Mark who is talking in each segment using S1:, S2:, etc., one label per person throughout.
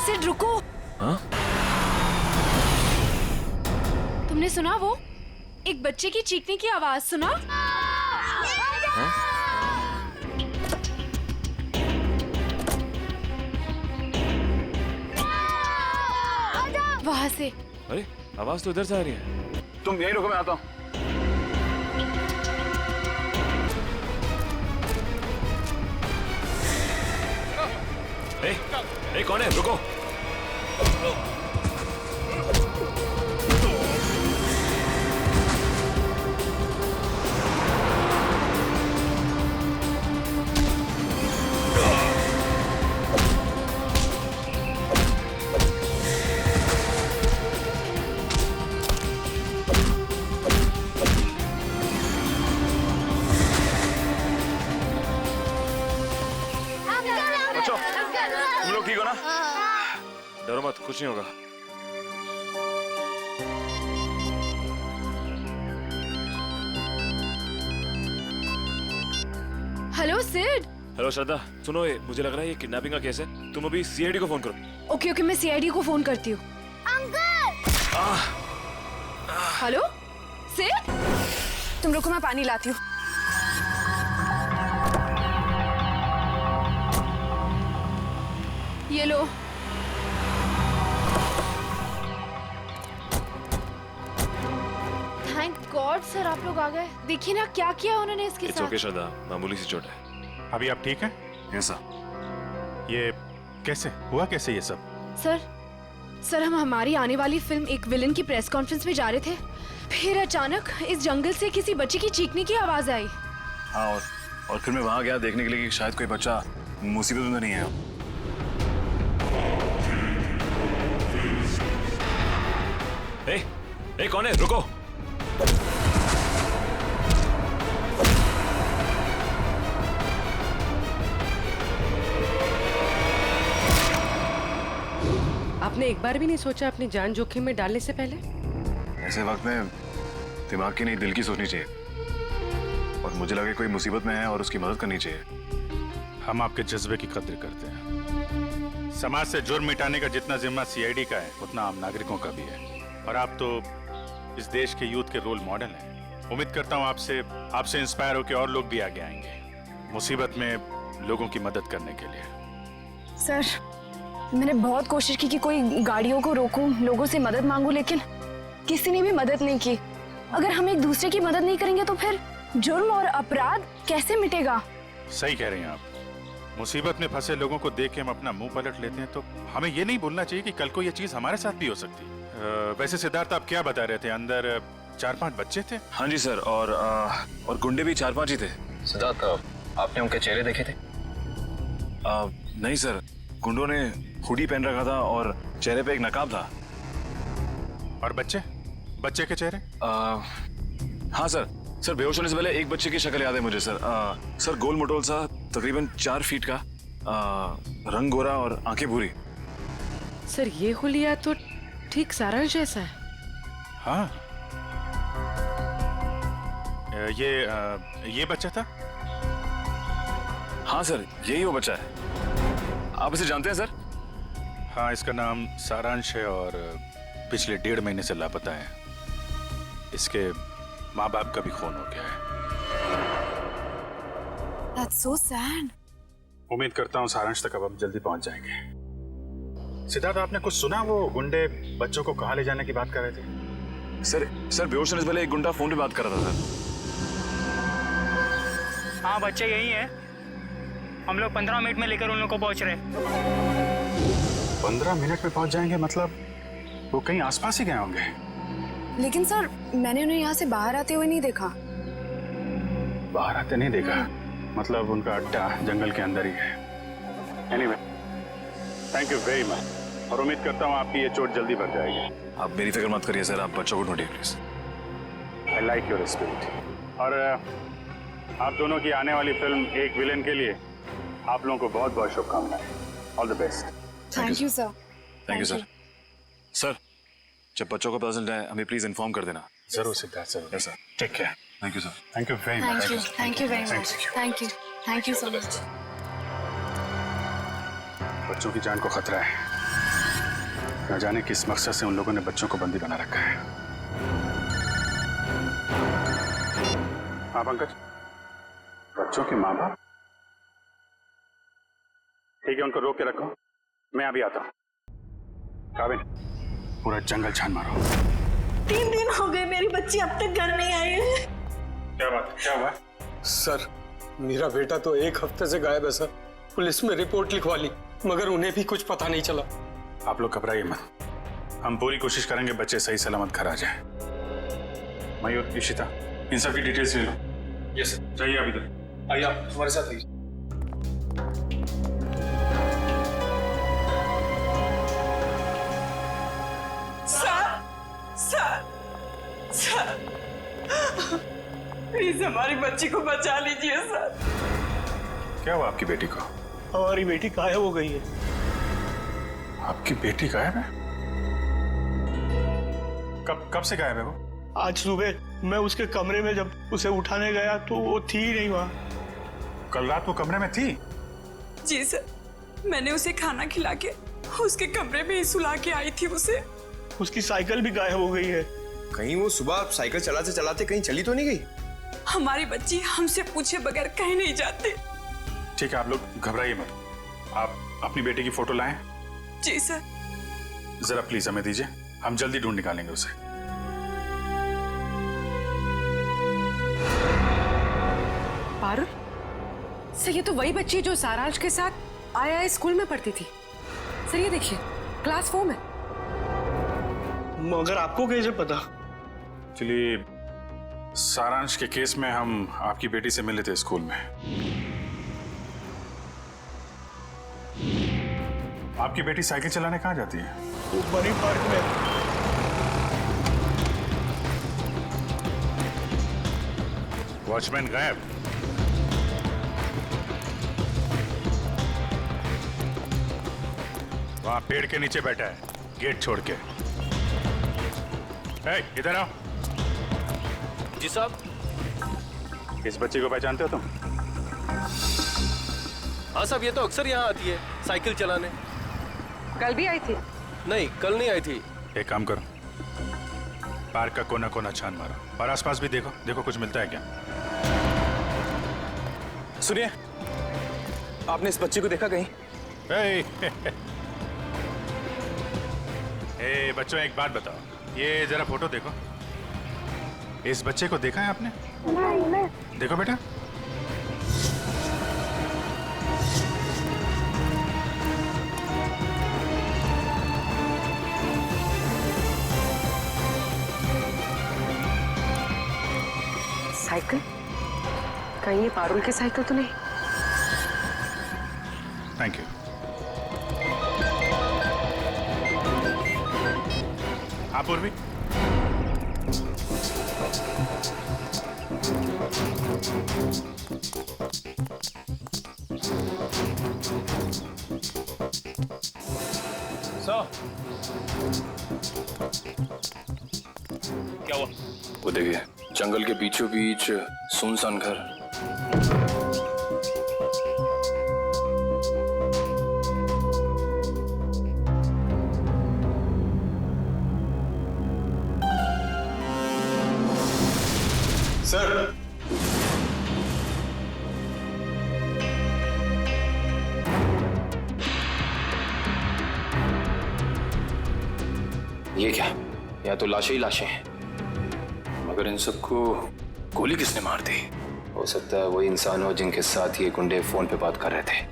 S1: सिड रुको।
S2: हाँ?
S1: तुमने सुना वो? एक बच्चे की चीखने की आवाज सुना?
S2: हाँ?
S1: वहाँ से।
S2: अरे आवाज तो इधर से आ रही है।
S3: तुम यहीं रुको, मैं आता हूँ।
S2: ए, कौन है? रुको।
S3: तुम लोग ठीक हो ना?
S2: डरो मत, कुछ नहीं होगा।
S1: हेलो सिड।
S2: हेलो श्रद्धा, सुनो ये मुझे लग रहा है ये किडनैपिंग का केस है। तुम अभी सीआईडी को फोन करो।
S1: ओके ओके, मैं सीआईडी को फोन करती हूँ। हेलो सिड, तुम रुको, मैं पानी लाती हूँ। ये लो। थैंक गॉड सर, आप लोग आ गए। देखिए ना क्या किया उन्होंने इसके
S2: इट्स
S1: साथ।
S2: ओके श्रद्धा, मामूली सी चोट है।
S4: अभी आप ठीक हैं?
S3: ऐसा
S4: ये कैसे हुआ, कैसे ये सब?
S1: सर हम हमारी आने वाली फिल्म एक विलन की प्रेस कॉन्फ्रेंस में जा रहे थे, फिर अचानक इस जंगल से किसी बच्चे की चीखने की आवाज आई।
S3: हाँ, और फिर मैं वहां गया देखने के लिए कि शायद कोई बच्चा मुसीबत में नहीं है।
S2: ए, कौन है? रुको।
S5: आपने एक बार भी नहीं सोचा अपनी जान जोखिम में डालने से पहले?
S3: ऐसे वक्त में दिमाग की नहीं, दिल की सोचनी चाहिए। और मुझे लगे कोई मुसीबत में है और उसकी मदद करनी चाहिए।
S4: हम आपके जज्बे की कद्र करते हैं। समाज से जुर्म मिटाने का जितना जिम्मा सीआईडी का है, उतना आम नागरिकों का भी है। और आप तो इस देश के यूथ के रोल मॉडल हैं। उम्मीद करता हूँ आपसे इंस्पायर होकर और लोग भी आगे आएंगे मुसीबत में लोगों की मदद करने के लिए।
S1: सर मैंने बहुत कोशिश की कि कोई गाड़ियों को रोकूं, लोगों से मदद मांगूं, लेकिन किसी ने भी मदद नहीं की। अगर हम एक दूसरे की मदद नहीं करेंगे तो फिर जुर्म और अपराध कैसे मिटेगा?
S4: सही कह रही हैं आप। मुसीबत में फंसे लोगों को देख के हम अपना मुंह पलट लेते हैं, तो हमें ये नहीं भूलना चाहिए कि कल को ये चीज हमारे साथ भी हो सकती है। वैसे सिद्धार्थ, आप क्या बता रहे थे? अंदर 4-5 बच्चे थे?
S3: हाँ जी सर, और गुंडे भी 4-5 ही थे।
S6: सिद्धार्थ, आपने उनके चेहरे देखे थे?
S3: नहीं सर, गुंडों ने हुडी पहन रखा था और चेहरे पे एक नकाब था।
S4: और बच्चे के चेहरे?
S3: हाँ सर बेहोश होने से पहले एक बच्चे की शक्ल याद है मुझे सर। सर गोल मटोल सा, तकरीबन 4 फीट का, रंग गोरा और आंखें भूरी।
S5: सर ये हुलिया तो ठीक सारांश जैसा है।
S4: हाँ, ये बच्चा था?
S3: हाँ सर, यही वो बच्चा है। आप इसे जानते हैं सर?
S4: हाँ, इसका नाम सारांश है और पिछले 1.5 महीने से लापता है। इसके माँ बाप का भी खून हो गया है।
S1: That's so sad.
S4: उम्मीद करता हूँ सारांश तक अब हम जल्दी पहुंच जाएंगे। सिद्धार्थ, आपने कुछ सुना? वो गुंडे बच्चों को कहाँ ले जाने की बात कर रहे थे?
S3: सर बेहोश होने से पहले एक गुंडा फोन पे बात कर रहा था सर।
S7: हाँ, बच्चे यही है। हम लोग 15 मिनट में लेकर उन लोग को पहुंच रहे।
S4: 15 मिनट में पहुंच जाएंगे? मतलब वो कहीं आसपास ही गए होंगे।
S1: लेकिन सर मैंने उन्हें यहाँ से बाहर आते हुए नहीं देखा।
S4: बाहर आते नहीं देखा? मतलब उनका अड्डा जंगल के अंदर ही है। Anyway, thank you very much, और उम्मीद करता हूँ आपकी ये चोट जल्दी भर जाएगी।
S3: आप मेरी फिक्र मत करिए सर, आप बच्चों को ढूंढिए please.
S4: I like your spirit. और आप दोनों की आने वाली फिल्म एक विलेन के लिए आप लोगों को बहुत बहुत शुभकामनाएं। All the best.
S1: Thank you sir.
S3: Thank you sir. Sir जब बच्चों को पता चल जाए हमें प्लीज इन्फॉर्म कर देना।
S4: जरूर सिद्धार्थ, जरूर।
S3: Yes sir.
S4: Take care.
S3: Thank you sir.
S4: Thank you very much.
S1: Thank you very much. Thank you so much.
S4: बच्चों की जान को खतरा है। न जाने किस मकसद से उन लोगों ने बच्चों को बंदी बना रखा है। हाँ पंकज, बच्चों के माँ बाप? ठीक है, उनको रोक के रखो, मैं अभी आता हूँ। काबिल, पूरा जंगल छान मारो।
S8: 3 दिन हो गए मेरी बच्ची अब तक घर नहीं आई है।
S4: क्या बात है, क्या हुआ?
S9: सर, मेरा बेटा तो 1 हफ्ते से गायब है सर। पुलिस में रिपोर्ट लिखवा ली मगर उन्हें भी कुछ पता नहीं चला।
S4: आप लोग घबराइए मत, हम पूरी कोशिश करेंगे बच्चे सही सलामत घर आ जाए। मयूर, इशिता, इन सब की डिटेल्स ले लो। यस सर, चाहिए अभी तक।
S9: आइए आप हमारे साथ आइए।
S8: सर, प्लीज हमारी बच्ची को बचा लीजिए सर।
S4: क्या हुआ आपकी बेटी को?
S9: हमारी बेटी गायब हो गई है।
S4: आपकी बेटी गायब है? कब से गायब है वो?
S9: आज सुबह मैं उसके कमरे में जब उसे उठाने गया तो वो थी ही नहीं वहाँ।
S4: कल रात वो कमरे में थी?
S8: जी सर, मैंने उसे खाना खिला के उसके कमरे में ही सुला के आई थी उसे।
S9: उसकी साइकिल भी गायब हो गई है।
S10: कहीं वो सुबह साइकिल चलाते चलाते कहीं चली तो नहीं गई?
S8: हमारी बच्ची हमसे पूछे बगैर कहीं नहीं जाती।
S4: ठीक है, आप लोग घबराइए मत। आप अपनी बेटी की फोटो लाएं।
S8: जी सर।
S4: जरा प्लीज हमें दीजिए, हम जल्दी ढूंढ निकालेंगे उसे।
S5: पारुल, सर ये तो वही बच्ची है जो सारांश के साथ आया स्कूल में पढ़ती थी। सर ये देखिए, क्लास 4 में।
S9: मगर आपको कैसे पता?
S4: एक्चुअली सारांश के केस में हम आपकी बेटी से मिले थे स्कूल में। आपकी बेटी साइकिल चलाने कहाँ जाती है?
S9: वो बनी पार्क में।
S4: वॉचमैन गायब। वहां पेड़ के नीचे बैठा है, गेट छोड़ के। ए, इधर आओ।
S2: जी साहब।
S4: इस बच्ची को पहचानते हो तुम?
S11: हाँ साहब, ये तो अक्सर यहाँ आती है साइकिल चलाने।
S5: कल भी आई थी?
S11: नहीं, कल नहीं आई थी।
S4: एक काम करो, पार्क का कोना कोना छान मारो और आसपास भी देखो, देखो कुछ मिलता है क्या।
S10: सुनिए, आपने इस बच्ची को देखा कहीं?
S4: ए, बच्चों एक बात बताओ, ये जरा फोटो देखो। इस बच्चे को देखा है आपने? नहीं। देखो बेटा।
S5: साइकिल? कहीं ये पारुल की साइकिल तो नहीं?
S4: Thank you. हाँ पूर्वी,
S6: क्या हुआ? वो देखिए, जंगल के बीचों बीच सुनसान घर।
S9: सर,
S6: ये क्या? या तो लाशें ही लाशें हैं, मगर इन सबको गोली किसने मार दी? हो सकता है वही इंसान हो जिनके साथ ये गुंडे फोन पे बात कर रहे थे।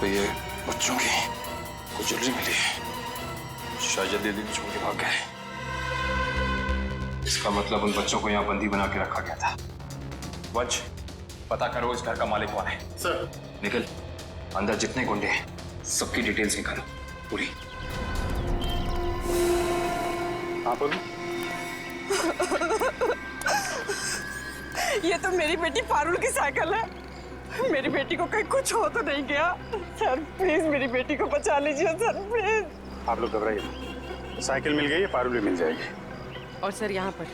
S6: ये बच्चों की कुछ ज्वेलरी मिली है, शायद दीदी छोड़ के भाग गए। इसका मतलब उन बच्चों को यहाँ बंदी बना के रखा गया था। वंश, पता करो इस घर का मालिक कौन है।
S9: सर।
S6: निकल, अंदर जितने गुंडे हैं सबकी डिटेल्स निकालो पूरी।
S4: हाँ बोलो।
S8: ये तो मेरी बेटी पारुल की साइकिल है। मेरी बेटी को कहीं कुछ हो तो नहीं गया? सर प्लीज मेरी बेटी को बचा लीजिए सर, प्लीज।
S4: आप लोग घबराइए, साइकिल मिल गई है, पारुल भी मिल जाएगी।
S5: और सर यहाँ पर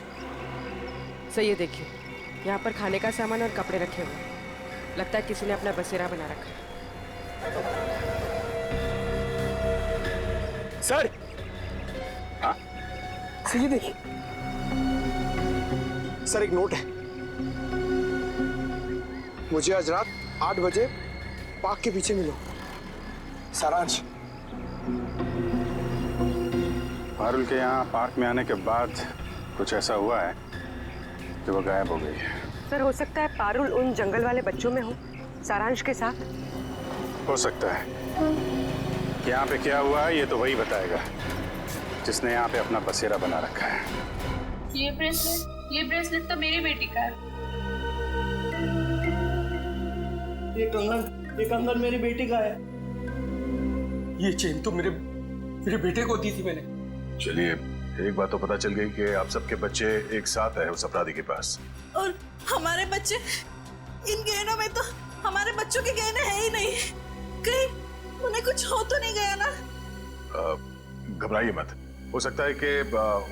S5: सर ये देखिए, यहाँ पर खाने का सामान और कपड़े रखे हुए हैं। लगता है किसी ने अपना बसेरा बना रखा है।
S10: सर,
S3: हाँ
S10: सर ये देखिए, सर एक नोट है। मुझे आज रात 8 बजे पार्क के पीछे मिलो, सारांश।
S4: पारुल के यहाँ पार्क में आने के बाद कुछ ऐसा हुआ है कि वो गायब हो गई है।
S5: सर हो सकता है पारुल उन जंगल वाले बच्चों में हो, सारांश के साथ।
S4: हो सकता है। यहाँ पे क्या हुआ है ये तो वही बताएगा जिसने यहाँ पे अपना बसेरा बना रखा है।
S12: ये ब्रेसलेट तो मेरी बेटी का है।
S9: ये कंगन मेरी बेटी का है। ये चेन तो मेरे बेटे को दी थी मैंने।
S3: चलिए, एक बात तो पता चल गई कि आप सबके बच्चे एक साथ है उस अपराधी के पास।
S12: और हमारे बच्चे, इन गहनों में तो हमारे बच्चों के गहने हैं ही नहीं। कहीं उन्हें कुछ हो तो नहीं गया ना?
S3: घबराइए मत, हो सकता है कि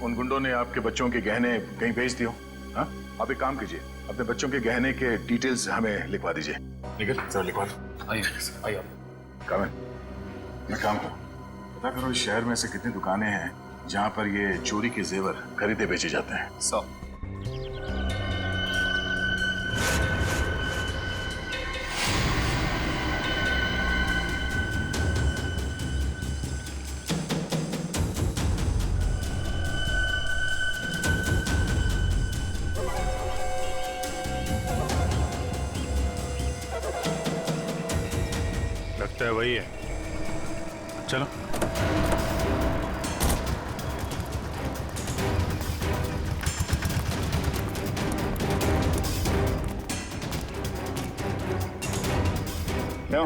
S3: उन गुंडों ने आपके बच्चों के गहने कहीं भेज दिए हो। हाँ, आप एक काम कीजिए, अपने बच्चों के गहने के डिटेल्स हमें लिखवा दीजिए। निकल सर, लिखवा दो। आइए कामिल, मैं काम करो, पता करो इस शहर में से कितनी दुकानें हैं जहाँ पर ये चोरी के जेवर खरीदे बेचे जाते हैं।
S10: 100।
S4: लगता है वही है, चलो। क्यों?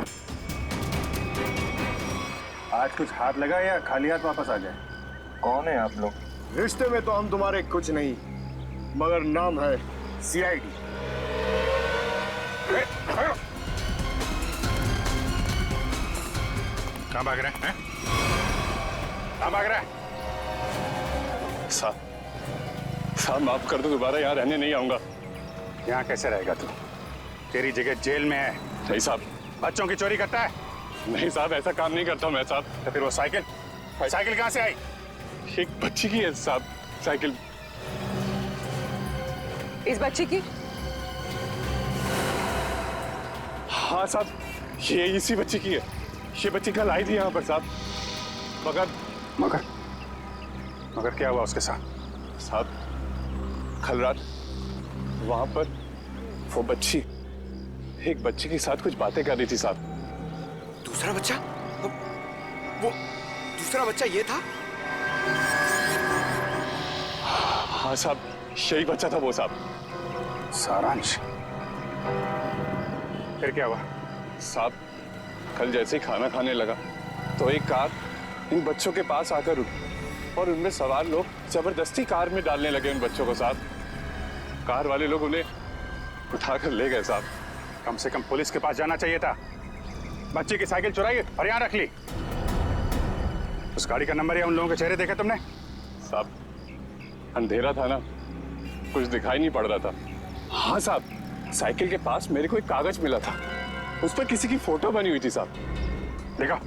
S4: आज कुछ हाथ लगा या खाली हाथ वापस आ जाए?
S10: कौन है आप लोग? रिश्ते में तो हम तुम्हारे कुछ नहीं, मगर नाम है CID।
S4: कहाँ भाग रहे हैं? कहाँ भाग रहा है?
S10: साहब माफ कर दो, दोबारा यहाँ रहने नहीं आऊंगा।
S4: यहाँ कैसे रहेगा तू? तेरी जगह जेल में है।
S10: नहीं साहब।
S4: बच्चों की चोरी करता है?
S10: नहीं साहब, ऐसा काम नहीं करता मैं साहब।
S4: तो फिर वो साइकिल कहाँ से आई?
S10: एक बच्ची की है साहब साइकिल।
S5: इस बच्चे की?
S10: हाँ साहब, ये इसी बच्ची की है। ये बच्ची कल आई थी यहाँ पर साहब,
S4: मगर क्या हुआ उसके साथ?
S10: साहब कल रात वहां पर वो बच्ची एक बच्चे के साथ कुछ बातें कर रही थी साहब।
S11: दूसरा बच्चा? वो दूसरा बच्चा ये था?
S10: हाँ साहब, यही बच्चा था वो साहब।
S4: सारांश? फिर क्या हुआ?
S10: साहब कल जैसे ही खाना खाने लगा तो एक कार इन बच्चों के पास आकर रुकी और उनमें सवार लोग जबरदस्ती कार में डालने लगे उन बच्चों को साहब। कार वाले लोग उन्हें उठाकर ले गए साहब।
S4: कम से कम पुलिस के पास जाना चाहिए था। बच्चे की साइकिल चुराई और यहाँ रख ली। उस गाड़ी का नंबर या उन लोगों के चेहरे देखे तुमने?
S10: साहब अंधेरा था ना, कुछ दिखाई नहीं पड़ रहा था। हाँ साहब, साइकिल के पास मेरे को एक कागज मिला था, उस पर किसी की फोटो बनी हुई थी साहब।
S4: देखो।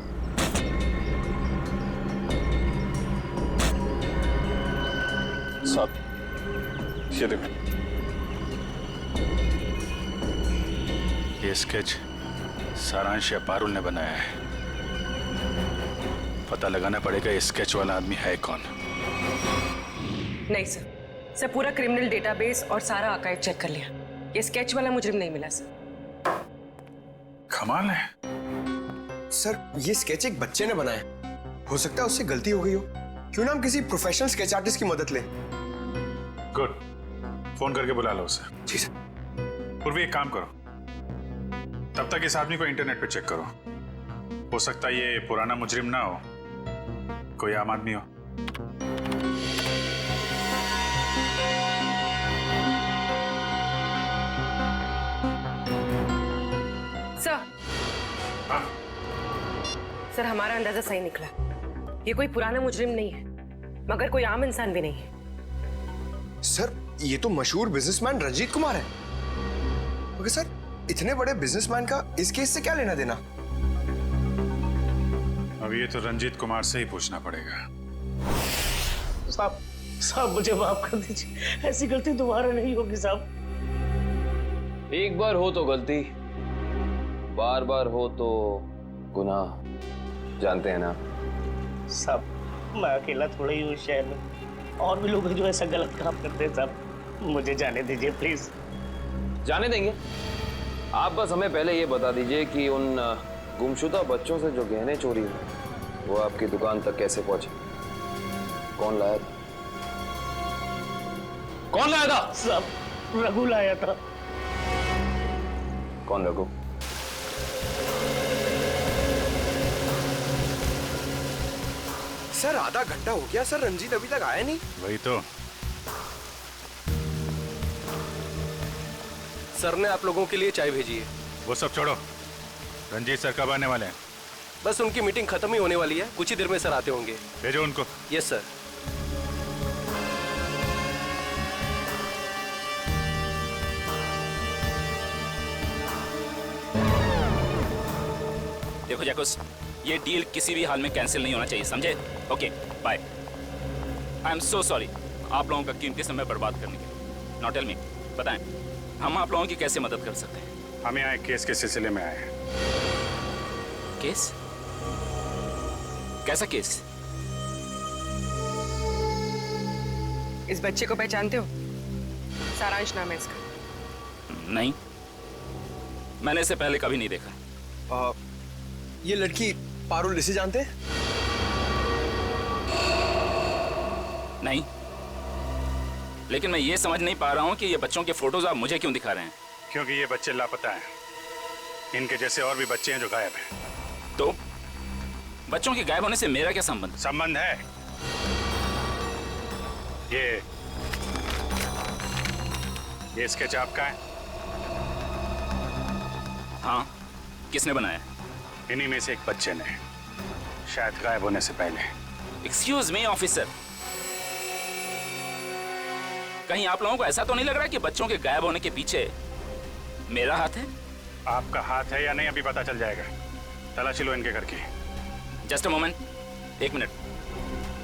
S10: साहब ये देखो,
S4: ये स्केच सारांश या पारुल ने बनाया है। पता लगाना पड़ेगा ये स्केच वाला आदमी है कौन।
S5: नहीं सर, पूरा क्रिमिनल डेटाबेस और सारा आर्काइव चेक कर लिया। ये स्केच वाला मुजरिम नहीं मिला सर।
S4: कमाल है।
S11: सर ये स्केच एक बच्चे ने बनाया, हो सकता है उससे गलती हो गई हो। क्यों ना हम किसी प्रोफेशनल स्केच आर्टिस्ट की मदद लें?
S4: गुड, फोन करके बुला लो उसे।
S11: जी सर।
S4: पूर्वी एक काम करो, तब तक इस आदमी को इंटरनेट पे चेक करो। हो सकता है ये पुराना मुजरिम ना हो, कोई आम आदमी हो।
S3: हाँ?
S5: सर हमारा अंदाजा सही निकला। ये कोई पुराना मुजरिम नहीं है, मगर कोई आम इंसान भी नहीं है।
S11: सर ये तो मशहूर बिजनेसमैन रंजीत कुमार है। मगर सर इतने बड़े बिजनेसमैन का इस केस से क्या लेना देना?
S4: अब ये तो रंजीत कुमार से ही पूछना पड़ेगा।
S9: साहब साहब मुझे माफ कर दीजिए, ऐसी गलती दोबारा नहीं होगी साहब।
S6: एक बार हो तो गलती, बार बार हो तो गुनाह, जानते हैं ना।
S9: साहब मैं अकेला थोड़ा ही हूँ शहर में, और भी लोग हैं जो ऐसा गलत काम करते हैं साहब, मुझे जाने दीजिए प्लीज।
S6: जाने देंगे, आप बस हमें पहले ये बता दीजिए कि उन गुमशुदा बच्चों से जो गहने चोरी हुए वो आपकी दुकान तक कैसे पहुंचे? कौन लाया था? कौन लाया था?
S9: साहब रघु लाया था।
S6: कौन रघु?
S11: सर आधा घंटा हो गया सर, रंजीत अभी तक आया नहीं।
S4: वही तो।
S9: सर ने आप लोगों के लिए चाय भेजी है।
S4: वो सब छोड़ो, रंजीत सर कब आने वाले हैं?
S9: बस उनकी मीटिंग खत्म ही होने वाली है, कुछ ही देर में सर आते होंगे।
S4: भेजो उनको।
S9: Yes sir.
S13: देखो जैकुस, ये डील किसी भी हाल में कैंसिल नहीं होना चाहिए, समझे? Okay bye. I am so sorry आप लोगों का कीमती समय बर्बाद करने के लिए। नाउ टेल मी, बताएं हम आप लोगों की कैसे मदद कर सकते हैं?
S4: हम यहाँ एक केस के सिलसिले में आए हैं।
S13: केस? कैसा केस?
S5: इस बच्चे को पहचानते हो? सारांश नाम है इसका।
S13: नहीं, मैंने इसे पहले कभी नहीं देखा।
S11: ये लड़की पारुल, इसे जानते हैं?
S13: नहीं, लेकिन मैं ये समझ नहीं पा रहा हूँ कि ये बच्चों के फोटोज आप मुझे क्यों दिखा रहे हैं?
S4: क्योंकि ये बच्चे लापता हैं। इनके जैसे और भी बच्चे हैं जो गायब हैं।
S13: तो बच्चों के गायब होने से मेरा क्या संबंध?
S4: संबंध है। ये स्केच आपका है?
S13: हाँ, किसने बनाया?
S4: इन्हीं में से एक बच्चे ने, शायद गायब होने से पहले।
S13: एक्सक्यूज मी ऑफिसर, कहीं आप लोगों को ऐसा तो नहीं लग रहा कि बच्चों के गायब होने के पीछे मेरा हाथ है?
S4: आपका हाथ है या नहीं अभी पता चल जाएगा। तलाशी लो इनके घर की।
S13: जस्ट अ मोमेंट, एक मिनट।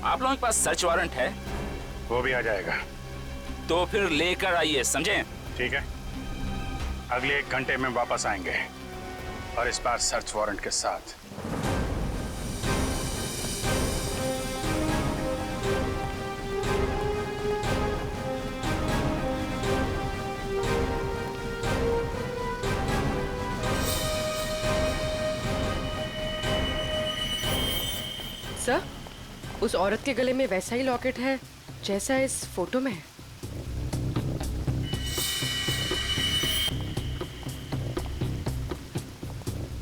S13: आप लोगों के पास सर्च वारंट है?
S4: वो भी आ जाएगा।
S13: तो फिर लेकर आइए, समझे?
S4: ठीक है, अगले 1 घंटे में वापस आएंगे, और इस बार सर्च वारंट के साथ।
S5: सर, उस औरत के गले में वैसा ही लॉकेट है जैसा इस फोटो में है।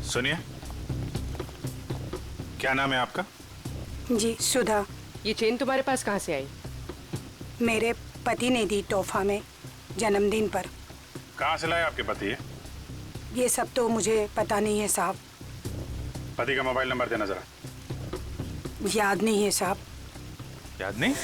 S4: सुनिए, क्या नाम है आपका?
S14: जी सुधा।
S5: ये चेन तुम्हारे पास कहाँ से आई?
S14: मेरे पति ने दी तोहफा में जन्मदिन पर।
S4: कहाँ से लाए आपके पति ये?
S14: ये सब तो मुझे पता नहीं है साहब।
S4: पति का मोबाइल नंबर देना जरा।
S14: याद नहीं है साहब।
S4: याद नहीं?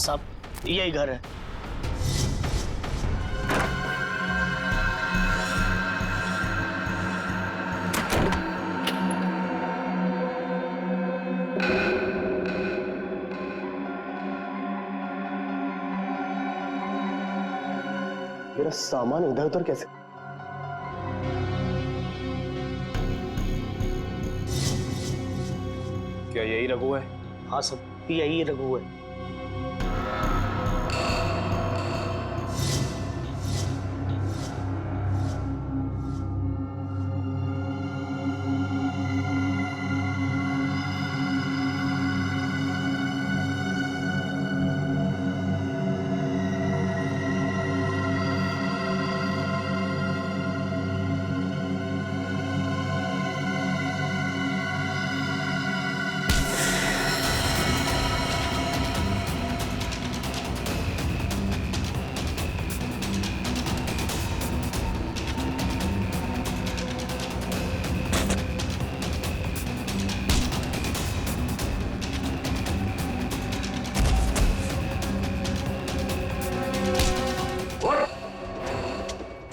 S9: साहब यही घर है।
S11: मेरा सामान इधर उधर कैसे?
S6: क्या यही रघु है?
S9: हाँ सब यही रघु है।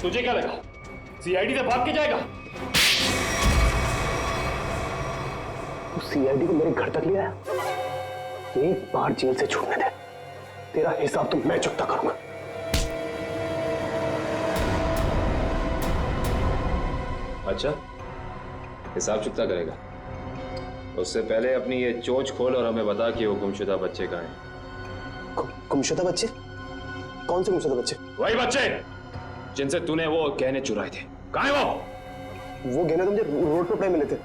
S9: तुझे क्या लगा सीआईडी से भाग के जाएगा?
S11: तू सीआईडी को मेरे घर तक ले आया। एक बार जेल से छूटने दे, तेरा हिसाब तो मैं चुकता करूंगा।
S6: अच्छा, हिसाब चुकता करेगा? उससे पहले अपनी ये चोंच खोल और हमें बता कि वो गुमशुदा बच्चे कहाँ हैं।
S11: गुमशुदा बच्चे? कौन से गुमशुदा बच्चे?
S6: वही बच्चे जिनसे तूने वो गहने चुराए थे। कहाँ है वो?
S11: वो गहने तो मुझे रोड पे मिले थे।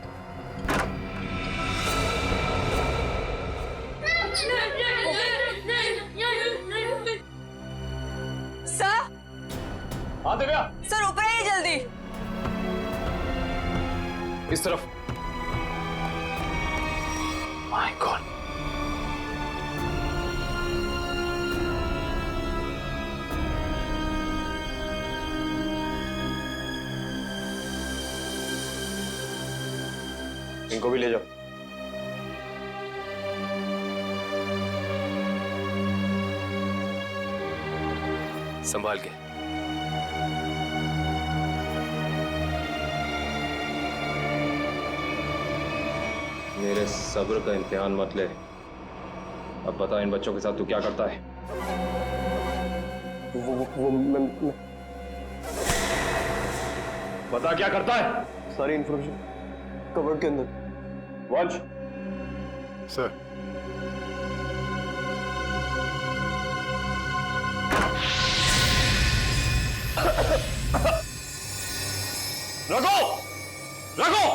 S8: सर,
S6: हाँ दिव्या,
S8: सर ऊपर आइए जल्दी।
S6: इस तरफ। माय गॉड, इनको भी ले जाओ। संभाल के। मेरे सब्र का इम्तिहान मत ले। अब बता, इन बच्चों के साथ तू क्या करता है?
S11: मैं
S6: बता क्या करता है?
S11: सारी इंफॉर्मेशन कवर्ड के अंदर।
S6: वंश
S3: सर,
S6: रघु, रघु,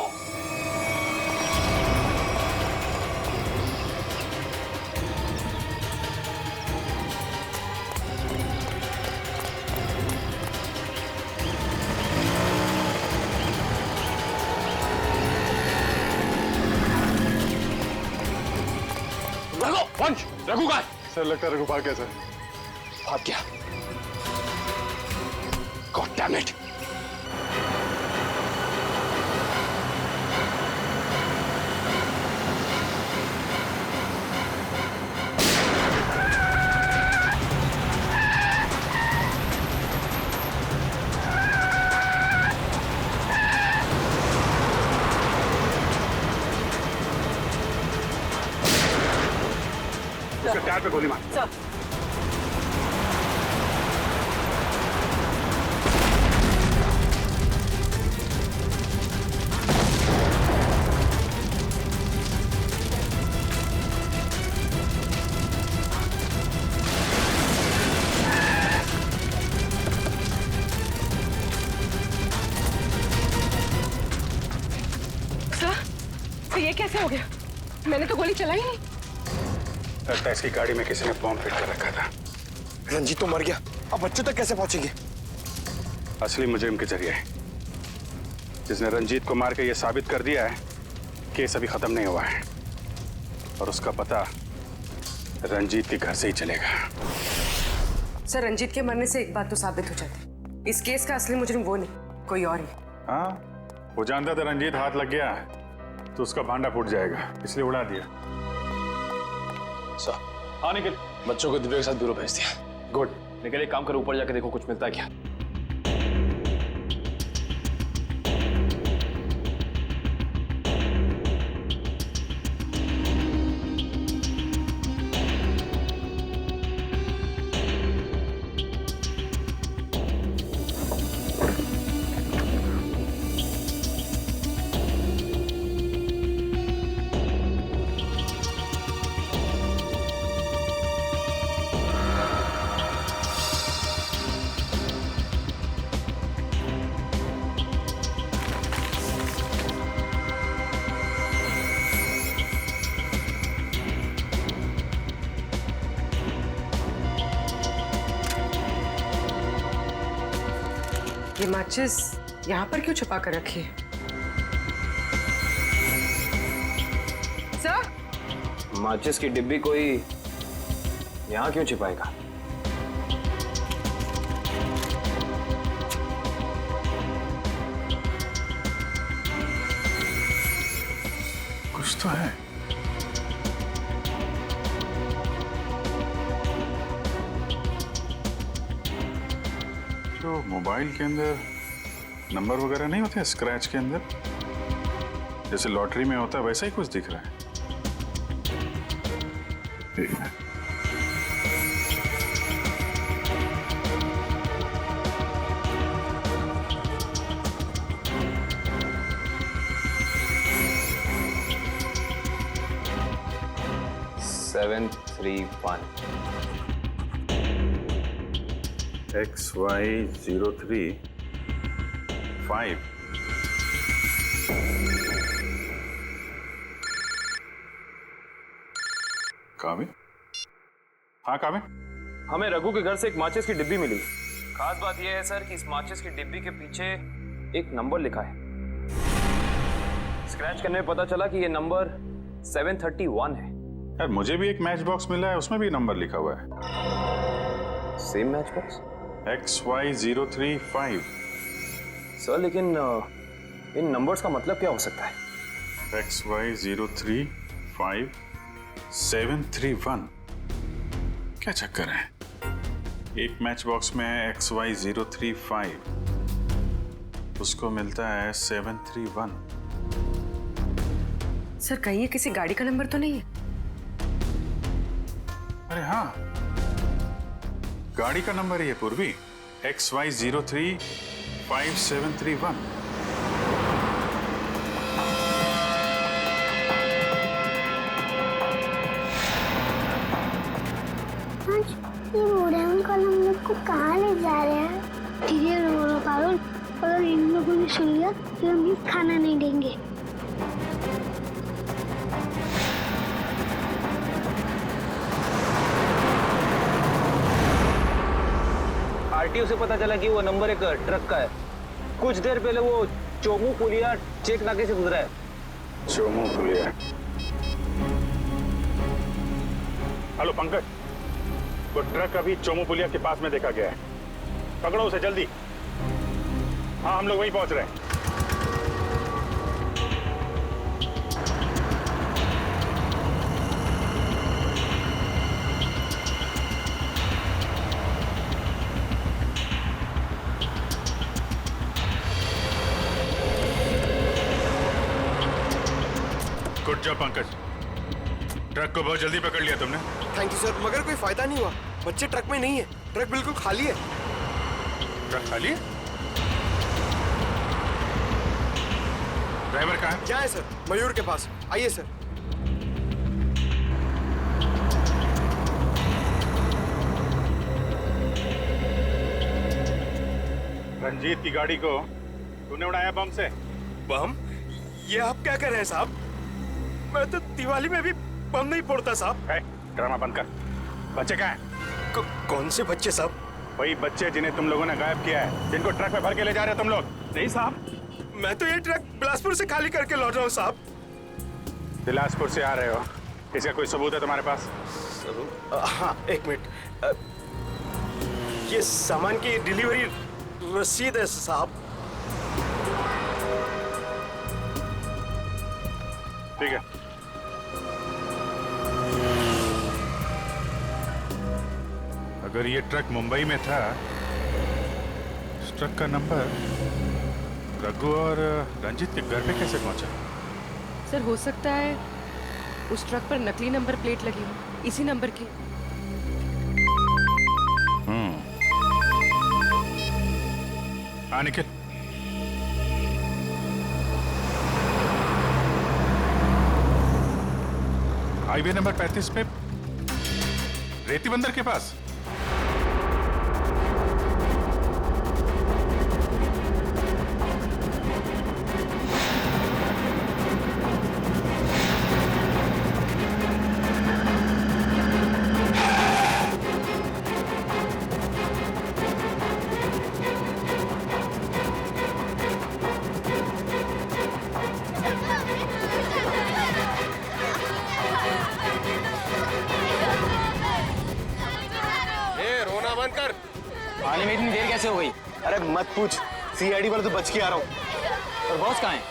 S6: वंश, रघु का है?
S3: सर लगता है रघु भाग गया सर।
S6: भाग गया? God damn it!
S4: उसके टायर पे गोली मार।
S8: सर,
S5: तो ये कैसे हो गया? मैंने तो गोली चलाई नहीं।
S4: लगता है इसकी गाड़ी में किसी ने बॉम्ब फिट कर रखा था।
S11: रंजीत तो मर गया, अब बच्चों तक कैसे पहुंचेंगे?
S4: असली मुजरिम के जरिए, जिसने रंजीत को मार के ये साबित कर दिया है केस अभी खत्म नहीं हुआ है और उसका पता रंजीत के घर से ही चलेगा।
S5: सर, रंजीत के मरने से एक बात तो साबित हो जाती, इस केस का असली मुजरिम वो नहीं, कोई और ही।
S4: हाँ, वो जानता था रंजीत हाथ लग गया तो उसका भांडा फूट जाएगा, इसलिए उड़ा दिया।
S10: हाँ निखिल, बच्चों को दिव्या के साथ ब्यूरो भेज दिया। गुड। निखिल एक काम करो, ऊपर जाके देखो कुछ मिलता है क्या।
S5: ये माचिस यहाँ पर क्यों छुपा कर रखी है? सर,
S6: माचिस की डिब्बी कोई यहाँ क्यों छिपाएगा?
S3: कुछ तो है।
S4: तो मोबाइल के अंदर नंबर वगैरह नहीं होते स्क्रैच के अंदर, जैसे लॉटरी में होता है वैसा ही कुछ दिख रहा है। ठीक है।
S6: Seven 3-1
S4: XY03 5। काबे? हाँ काबे?
S6: हमें रघु के घर से एक माचिस की डिब्बी मिली। खास बात यह है सर कि इस माचिस की डिब्बी के पीछे एक नंबर लिखा है। स्क्रैच करने में पता चला कि यह नंबर 731 है।
S4: यार मुझे भी एक मैच बॉक्स मिला है, उसमें भी नंबर लिखा हुआ है।
S6: Same match box?
S4: XY03 5।
S6: Sir लेकिन इन नंबर्स का मतलब क्या हो सकता है?
S4: XY03 5 731। क्या चक्कर है? एक मैच बॉक्स में XY03 5, उसको मिलता है 731।
S5: सर कहीं ये किसी गाड़ी का नंबर तो नहीं है?
S4: अरे हाँ, गाड़ी का नंबर ही है पूर्वी, XY03 5731।
S15: ये बूढ़े अंकल हम लोग को कहाँ ले जा रहे हैं? ठीक है बोलो पारुल, अगर इन लोगों ने सुन लिया तो हम खाना नहीं देंगे।
S6: आरटीओ से पता चला कि वो नंबर एक ट्रक का है। कुछ देर पहले वो चोमू पुलिया चेक नाके से गुजरा है।
S4: चोमू पुलिया? हेलो पंकज, वो ट्रक अभी चोमू पुलिया के पास में देखा गया है। पकड़ो उसे जल्दी। हाँ हम लोग वहीं पहुंच रहे हैं। गुड जॉब पंकज, ट्रक को बहुत जल्दी पकड़ लिया तुमने।
S11: थैंक यू सर, मगर कोई फायदा नहीं हुआ। बच्चे ट्रक में नहीं है, ट्रक बिल्कुल खाली है।
S4: ट्रक खाली है? ड्राइवर कहाँ है?
S11: क्या है सर? मयूर के पास। आइए सर।
S4: रंजीत की गाड़ी को तूने उड़ाया बम से?
S9: बम? ये आप क्या कर रहे हैं साहब? मैं तो दिवाली में भी बम नहीं फोड़ता साहब।
S4: ड्रामा बंद कर। बच्चे कहाँ हैं?
S9: कौन से बच्चे साहब?
S4: वही बच्चे जिन्हें तुम लोगों ने गायब किया है, जिनको ट्रक में भर के ले जा रहे हो तुम लोग।
S9: नहीं साहब, मैं तो ये ट्रक बिलासपुर से खाली करके लौट रहा हूँ साहब।
S4: बिलासपुर से आ रहे हो? इसका कोई सबूत है तुम्हारे पास?
S9: हाँ एक मिनट, ये सामान की डिलीवरी रसीद है साहब।
S4: ठीक है। अगर ये ट्रक मुंबई में था, इस ट्रक का नंबर रघु और रंजित के घर पे कैसे पहुंचा?
S5: सर हो सकता है उस ट्रक पर नकली नंबर प्लेट लगी हो, इसी नंबर की।
S4: हाँ निखिल, हाईवे नंबर 35 पे रेती बंदर के पास।
S9: आने में इतनी देर कैसे हो गई? अरे मत पूछ, सीआईडी वाले तो बच के आ रहा हूँ। और बॉस कहाँ है?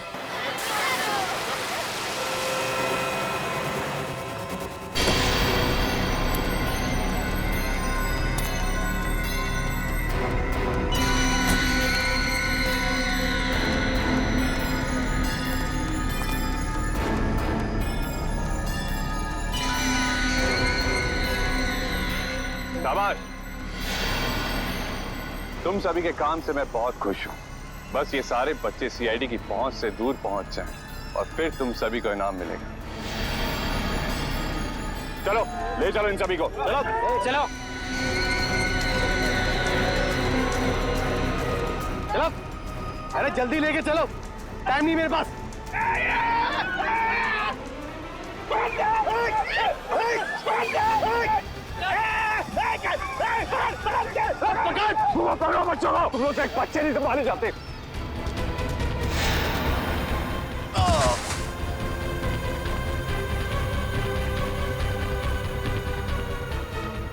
S10: शाबाश, तुम सभी के काम से मैं बहुत खुश हूं। बस ये सारे बच्चे सीआईडी की पहुंच से दूर पहुंच जाएं और फिर तुम सभी को इनाम मिलेगा। चलो ले चलो इन सभी को, चलो
S9: चलो चलो, अरे जल्दी लेके चलो, टाइम नहीं मेरे पास।
S10: पकड़ो बच्चों को, तुम लोग तो एक बच्चे नहीं संभाले जाते।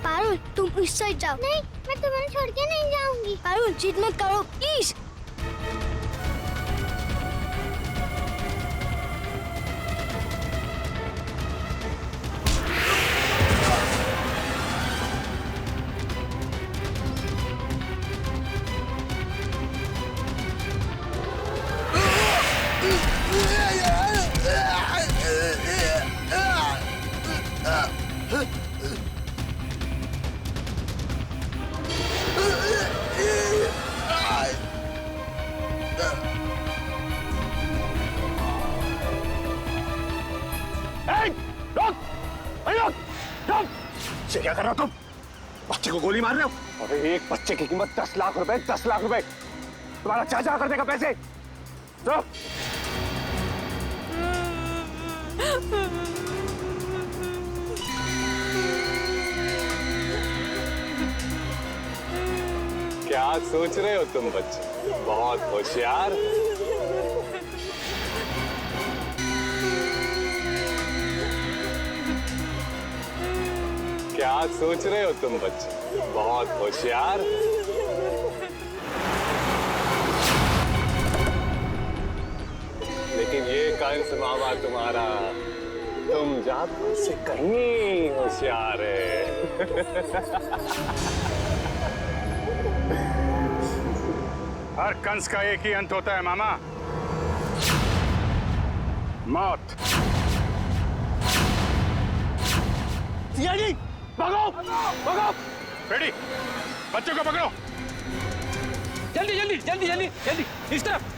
S15: पारुल तुम इस साइड जाओ। नहीं, मैं तुम्हें छोड़ के नहीं जाऊंगी। पारुल जिद मत करो प्लीज।
S10: क्या कर रहे हो तुम? बच्चे को गोली मार रहे हो? अरे एक बच्चे की कीमत 10 लाख रुपए, 10 लाख रुपए। तुम्हारा चाचा कर देगा पैसे। तो क्या सोच रहे हो तुम बच्चे? बहुत होशियार। क्या सोच रहे हो तुम बच्चे? बहुत होशियार। लेकिन ये कंस मामा तुम्हारा, तुम जात से कहीं होशियार है।
S4: हर कंस का एक ही अंत होता है मामा, मौत।
S9: सीआईडी भागो भागो।
S4: रेडी, बच्चों को पकड़ो।
S9: जल्दी जल्दी जल्दी जल्दी जल्दी इस तरफ।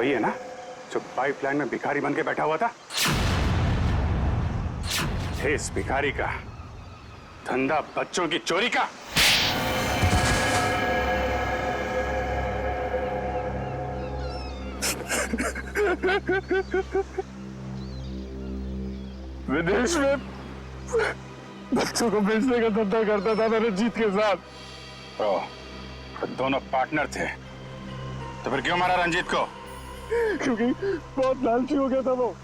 S4: वही है ना जो पाइपलाइन में भिखारी बन के बैठा हुआ था? इस भिखारी का धंधा बच्चों की चोरी का।
S10: विदेश में बच्चों को बेचने का धंधा करता था मैं रंजीत के साथ।
S4: तो दोनों पार्टनर थे, तो फिर क्यों मारा रंजीत को?
S10: क्योंकि बहुत लालची हो गया था वो,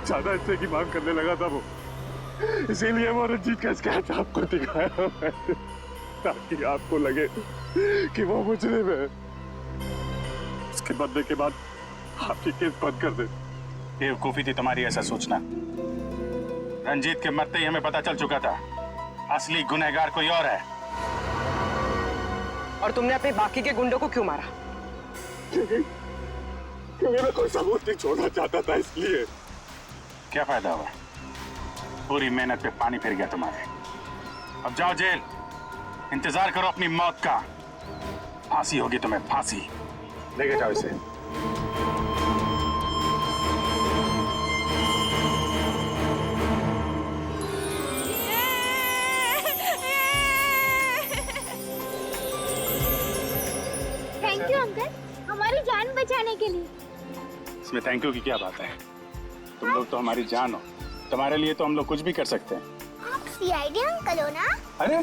S10: ज्यादा हिस्से की मांग करने लगा था वो, इसीलिए वो रंजीत का स्केच आपको दिखाया मैंने, ताकि आपको लगे कि वो मुजरिम है। उसके बदले के बाद आपकी केस बंद कर दे।
S4: बेवकूफी थी तुम्हारी ऐसा सोचना। रंजीत के मरते ही हमें पता चल चुका था असली गुनहगार कोई और है।
S5: और तुमने अपने बाकी के गुंडों को क्यों मारा?
S10: क्योंकि मैं कोई सबूत नहीं छोड़ना चाहता था, इसलिए।
S4: क्या फायदा हुआ? पूरी मेहनत पे पानी फिर गया तुम्हारे। अब जाओ जेल, इंतजार करो अपनी मौत का। फांसी होगी तुम्हें, फांसी। लेके जाओ इसे।
S15: थैंक यू अंकल, हमारी जान बचाने के लिए।
S4: इसमें थैंक यू की क्या बात है? तुम लोग तो हमारी जान हो, तुम्हारे लिए तो हम लोग कुछ भी कर सकते हैं।
S15: आप सीआईडी अंकल हो ना?
S4: अरे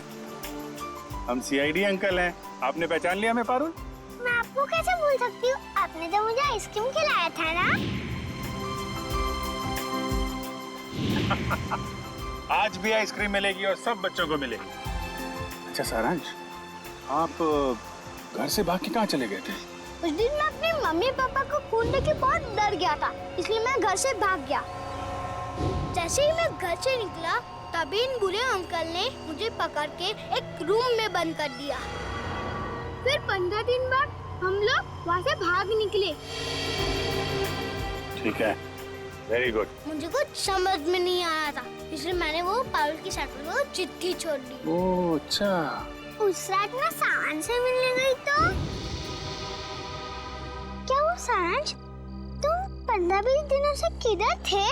S4: हम सीआईडी अंकल हैं, आपने पहचान लिया हमें पारुल?
S15: मैं आपको कैसे भूल सकती हूँ, आपने तो मुझे आइसक्रीम खिलाया था ना।
S4: आज भी आइसक्रीम मिलेगी और सब बच्चों को मिलेगी। अच्छा सारांश, आप घर से भाग के कहाँ चले गए थे?
S15: उस दिन मैं अपने मम्मी पापा को खून देख के बहुत डर गया था, इसलिए मैं घर से भाग गया। जैसे ही मैं घर से निकला तभी इन बुरे अंकल ने मुझे पकड़ के एक रूम में बंद कर दिया। फिर 15 दिन बाद हम लोग वहाँ से भाग निकले।
S4: ठीक है, वेरी गुड।
S15: मुझे कुछ समझ में नहीं आया था, इसलिए मैंने वो पारुल की साइकिल को चिट्ठी छोड़ दी।
S4: ओह अच्छा।
S15: उस रात मैं सारांश से मिलने गई तो क्या वो सारांश, तुम 15-20 दिनों से किधर थे?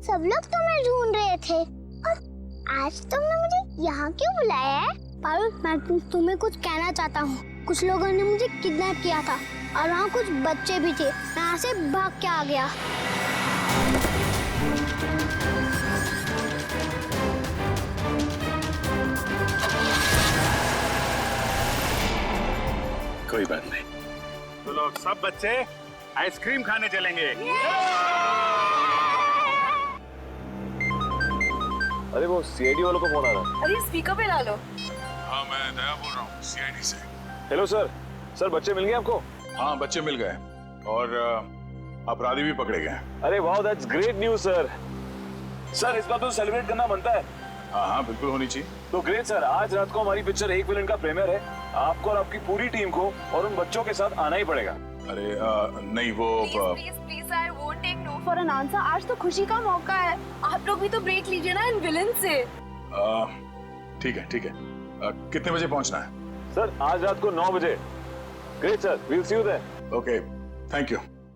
S15: सब लोग तुम्हें ढूंढ रहे थे और आज तुमने मुझे यहाँ क्यों बुलाया है? पारुल, मैं तुम्हें कुछ कहना चाहता हूँ। कुछ लोगों ने मुझे किडनैप किया था और वहाँ कुछ बच्चे भी थे, मैं यहाँ से भाग के आ गया।
S4: कोई बात नहीं, तो लोग सब बच्चे आइसक्रीम खाने चलेंगे।
S6: अरे वो सीआईडी वालों का फोन आ रहा है।
S1: अरे स्पीकर पे ला लो।
S3: हाँ मैं दया बोल रहा हूँ सीआईडी से।
S6: हेलो सर, सर बच्चे मिल गए आपको?
S3: हाँ बच्चे मिल गए और अपराधी भी पकड़े गए।
S6: अरे वाह, that's great news sir. Sir इस बात को सेलिब्रेट करना बनता है।
S3: हाँ हाँ बिल्कुल होनी चाहिए।
S6: तो ग्रेट सर, आज रात को हमारी पिक्चर एक विलन का प्रीमियर है। आपको और आपकी पूरी टीम को और उन बच्चों के साथ आना ही पड़ेगा।
S3: अरे नहीं वो
S1: please sir, won't take no for an answer. आज तो खुशी का मौका है, आप लोग भी तो ब्रेक लीजिए ना इन विलन से।
S3: ठीक है ठीक है। कितने बजे पहुंचना है?
S6: सर आज रात को 9 बजे। Great sir, we'll see you there.
S3: Okay, thank you.